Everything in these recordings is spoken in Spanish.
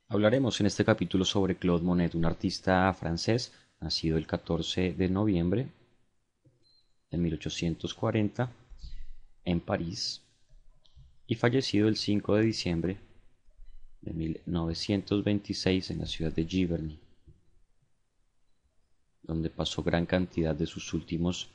Hablaremos en este capítulo sobre Claude Monet, un artista francés nacido el 14 de noviembre de 1840 en París y fallecido el 5 de diciembre de 1926 en la ciudad de Giverny, donde pasó gran cantidad de sus últimos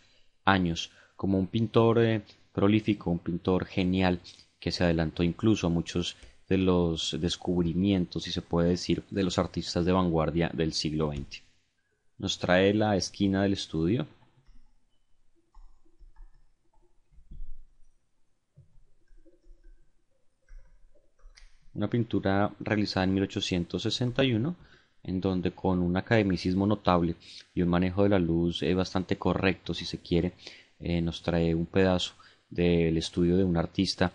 años como un pintor prolífico, un pintor genial que se adelantó incluso a muchos de los descubrimientos, si se puede decir, de los artistas de vanguardia del siglo XX. Nos trae la esquina del estudio, una pintura realizada en 1861, en donde con un academicismo notable y un manejo de la luz bastante correcto, si se quiere, nos trae un pedazo del estudio de un artista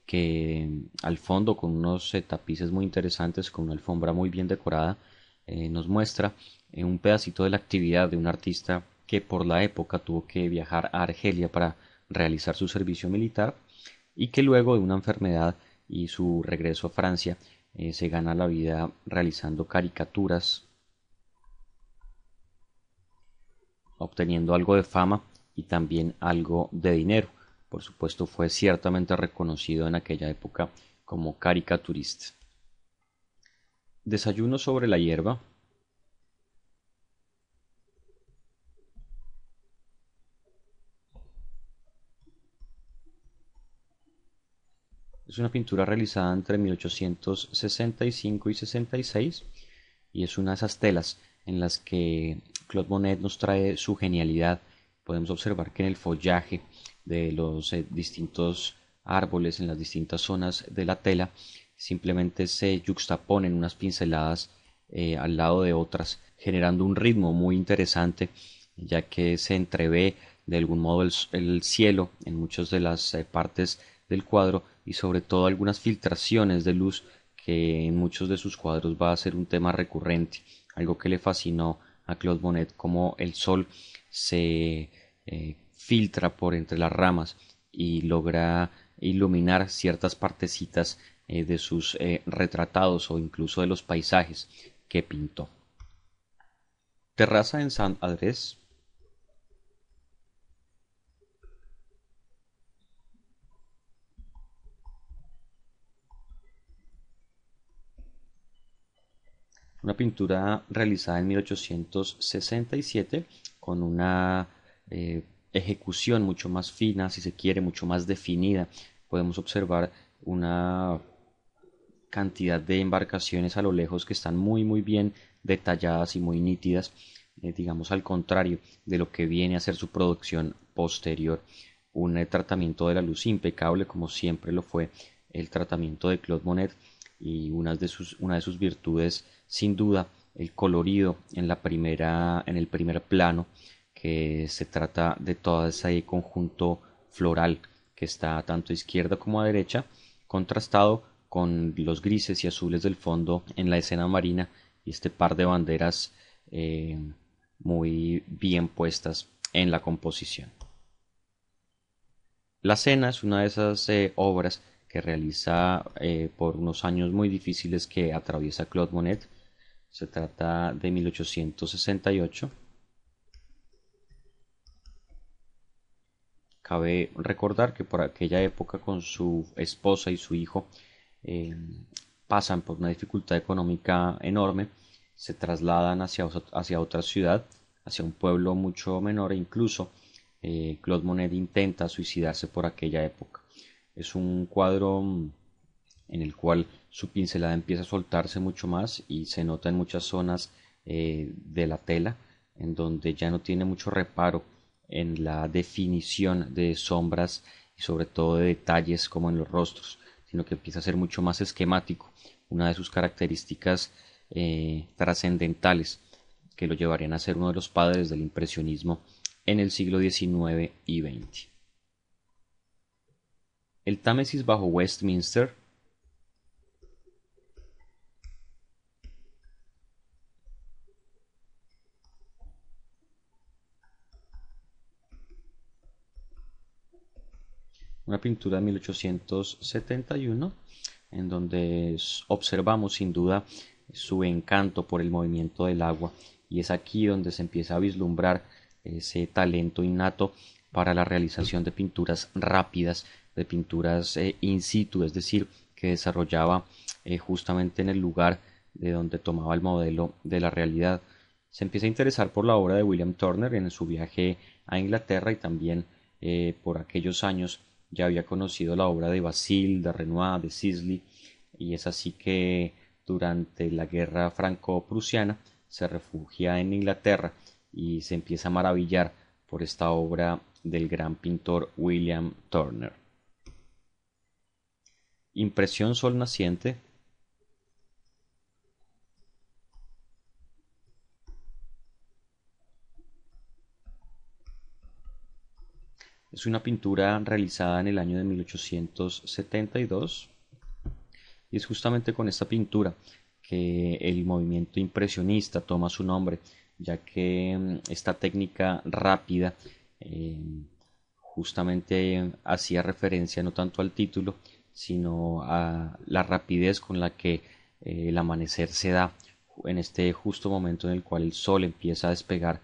que al fondo, con unos tapices muy interesantes, con una alfombra muy bien decorada, nos muestra un pedacito de la actividad de un artista que por la época tuvo que viajar a Argelia para realizar su servicio militar y que luego de una enfermedad y su regreso a Francia se gana la vida realizando caricaturas, obteniendo algo de fama y también algo de dinero. Por supuesto, fue ciertamente reconocido en aquella época como caricaturista. Desayuno sobre la hierba. Es una pintura realizada entre 1865 y 66 y es una de esas telas en las que Claude Monet nos trae su genialidad. Podemos observar que en el follaje de los distintos árboles, en las distintas zonas de la tela, simplemente se yuxtaponen unas pinceladas al lado de otras, generando un ritmo muy interesante, ya que se entrevé de algún modo el cielo en muchas de las partes del cuadro y sobre todo algunas filtraciones de luz que en muchos de sus cuadros va a ser un tema recurrente, algo que le fascinó a Claude Monet, como el sol se filtra por entre las ramas y logra iluminar ciertas partecitas de sus retratados o incluso de los paisajes que pintó. Terraza en Saint Adresse. Una pintura realizada en 1867 con una ejecución mucho más fina, si se quiere, mucho más definida. Podemos observar una cantidad de embarcaciones a lo lejos que están muy bien detalladas y muy nítidas, digamos al contrario de lo que viene a ser su producción posterior. Un tratamiento de la luz impecable, como siempre lo fue el tratamiento de Claude Monet, y una de sus virtudes, sin duda, el colorido en el primer plano, que se trata de todo ese conjunto floral que está tanto a izquierda como a derecha, contrastado con los grises y azules del fondo en la escena marina y este par de banderas eh, muy bien puestas en la composición. La Cena es una de esas obras que realiza por unos años muy difíciles que atraviesa Claude Monet. Se trata de 1868. Cabe recordar que por aquella época con su esposa y su hijo eh, pasan por una dificultad económica enorme, se trasladan hacia otra ciudad, hacia un pueblo mucho menor e incluso Claude Monet intenta suicidarse por aquella época. Es un cuadro en el cual su pincelada empieza a soltarse mucho más y se nota en muchas zonas de la tela en donde ya no tiene mucho reparo en la definición de sombras y sobre todo de detalles como en los rostros, sino que empieza a ser mucho más esquemático, una de sus características trascendentales que lo llevarían a ser uno de los padres del impresionismo en el siglo XIX y XX. El Támesis bajo Westminster. Una pintura de 1871 en donde observamos sin duda su encanto por el movimiento del agua, y es aquí donde se empieza a vislumbrar ese talento innato para la realización de pinturas rápidas, de pinturas in situ, es decir, que desarrollaba justamente en el lugar de donde tomaba el modelo de la realidad. Se empieza a interesar por la obra de William Turner en su viaje a Inglaterra, y también por aquellos años ya había conocido la obra de Basile, de Renoir, de Sisley, y es así que durante la guerra franco-prusiana se refugia en Inglaterra y se empieza a maravillar por esta obra del gran pintor William Turner. Impresión Sol Naciente es una pintura realizada en el año de 1872, y es justamente con esta pintura que el movimiento impresionista toma su nombre, ya que esta técnica rápida eh, justamente hacía referencia no tanto al título, sino a la rapidez con la que el amanecer se da en este justo momento en el cual el sol empieza a despegar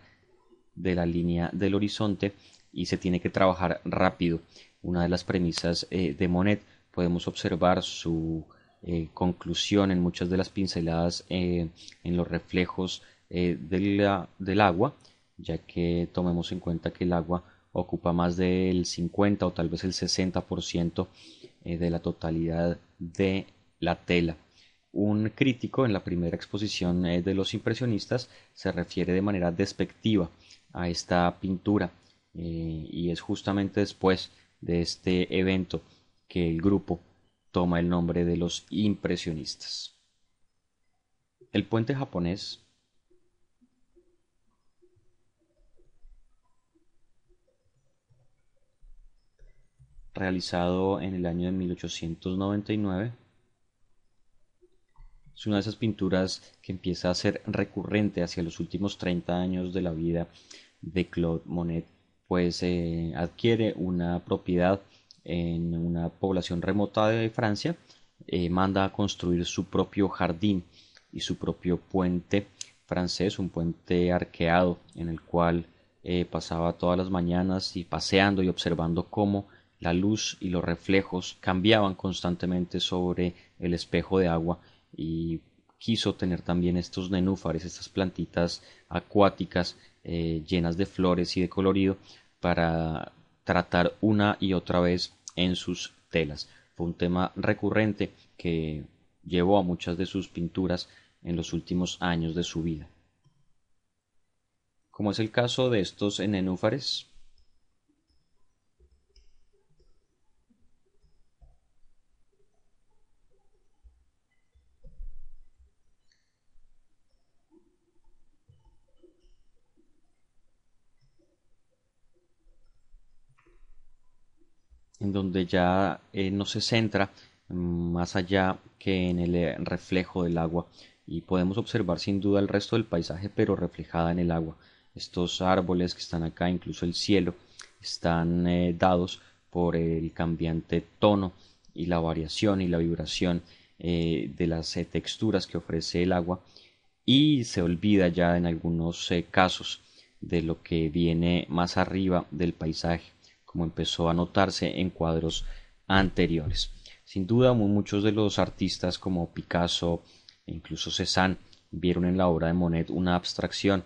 de la línea del horizonte y se tiene que trabajar rápido. Una de las premisas de Monet, podemos observar su conclusión en muchas de las pinceladas en los reflejos del agua, ya que tomemos en cuenta que el agua ocupa más del 50 o tal vez el 60% de la totalidad de la tela. Un crítico en la primera exposición de los impresionistas se refiere de manera despectiva a esta pintura, y es justamente después de este evento que el grupo toma el nombre de los impresionistas. El puente japonés, realizado en el año de 1899, es una de esas pinturas que empieza a ser recurrente hacia los últimos 30 años de la vida de Claude Monet, pues adquiere una propiedad en una población remota de Francia, manda a construir su propio jardín y su propio puente francés, un puente arqueado en el cual pasaba todas las mañanas y paseando y observando cómo la luz y los reflejos cambiaban constantemente sobre el espejo de agua, y quiso tener también estos nenúfares, estas plantitas acuáticas llenas de flores y de colorido, para tratar una y otra vez en sus telas. Fue un tema recurrente que llevó a muchas de sus pinturas en los últimos años de su vida. Como es el caso de estos nenúfares, en donde ya no se centra más allá que en el reflejo del agua, y podemos observar sin duda el resto del paisaje pero reflejada en el agua. Estos árboles que están acá, incluso el cielo, están dados por el cambiante tono y la variación y la vibración de las texturas que ofrece el agua, y se olvida ya en algunos casos de lo que viene más arriba del paisaje, como empezó a notarse en cuadros anteriores. Sin duda, muchos de los artistas como Picasso e incluso Cézanne vieron en la obra de Monet una abstracción.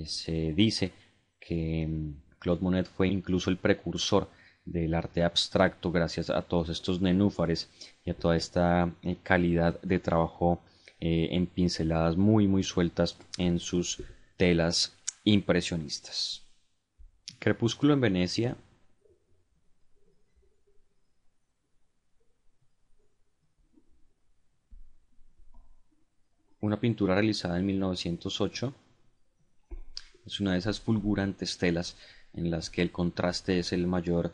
Se dice que Claude Monet fue incluso el precursor del arte abstracto gracias a todos estos nenúfares y a toda esta calidad de trabajo en pinceladas muy sueltas en sus telas impresionistas. Crepúsculo en Venecia, una pintura realizada en 1908, es una de esas fulgurantes telas en las que el contraste es el mayor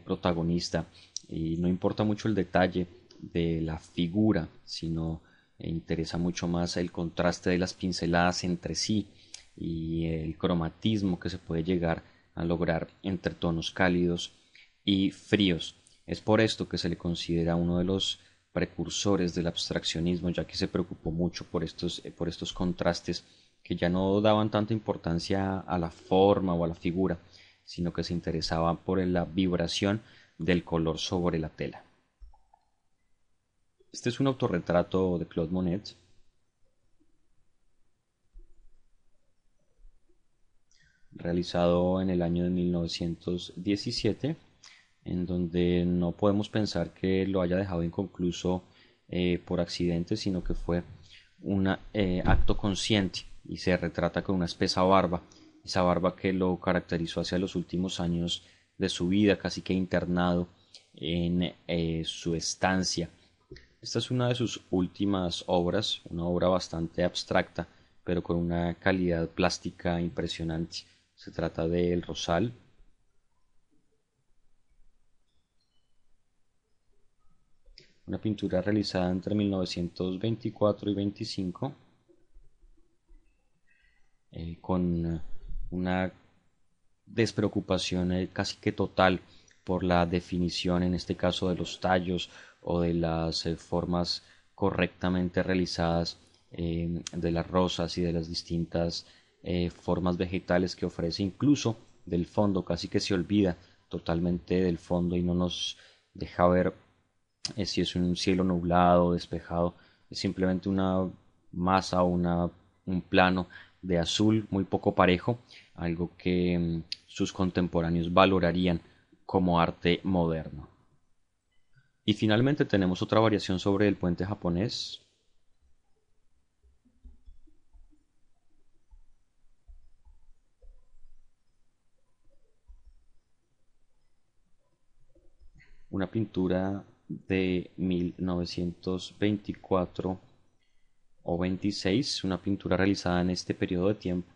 protagonista, y no importa mucho el detalle de la figura, sino interesa mucho más el contraste de las pinceladas entre sí y el cromatismo que se puede llegar a lograr entre tonos cálidos y fríos. Es por esto que se le considera uno de los precursores del abstraccionismo, ya que se preocupó mucho por estos contrastes que ya no daban tanta importancia a la forma o a la figura, sino que se interesaban por la vibración del color sobre la tela. Este es un autorretrato de Claude Monet, realizado en el año de 1917, en donde no podemos pensar que lo haya dejado inconcluso por accidente, sino que fue un acto consciente, y se retrata con una espesa barba, esa barba que lo caracterizó hacia los últimos años de su vida, casi que internado en su estancia. Esta es una de sus últimas obras, una obra bastante abstracta, pero con una calidad plástica impresionante. Se trata de El Rosal, una pintura realizada entre 1924 y 25, con una despreocupación casi que total por la definición, en este caso de los tallos o de las formas correctamente realizadas de las rosas y de las distintas formas vegetales que ofrece, incluso del fondo. Casi que se olvida totalmente del fondo y no nos deja ver si es un cielo nublado, despejado, es simplemente una masa o un plano de azul muy poco parejo, algo que sus contemporáneos valorarían como arte moderno. Y finalmente tenemos otra variación sobre el puente japonés, una pintura de 1924 o 26, una pintura realizada en este periodo de tiempo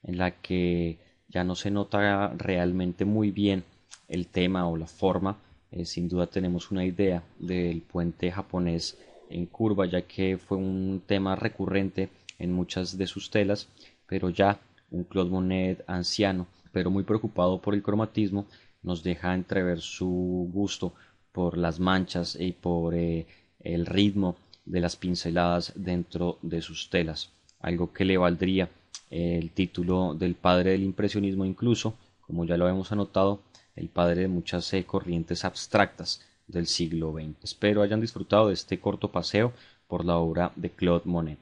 en la que ya no se nota realmente muy bien el tema o la forma. Sin duda tenemos una idea del puente japonés en curva, ya que fue un tema recurrente en muchas de sus telas, pero ya un Claude Monet anciano, pero muy preocupado por el cromatismo, nos deja entrever su gusto por las manchas y por el ritmo de las pinceladas dentro de sus telas, algo que le valdría el título del padre del impresionismo, incluso, como ya lo hemos anotado, el padre de muchas corrientes abstractas del siglo XX. Espero hayan disfrutado de este corto paseo por la obra de Claude Monet.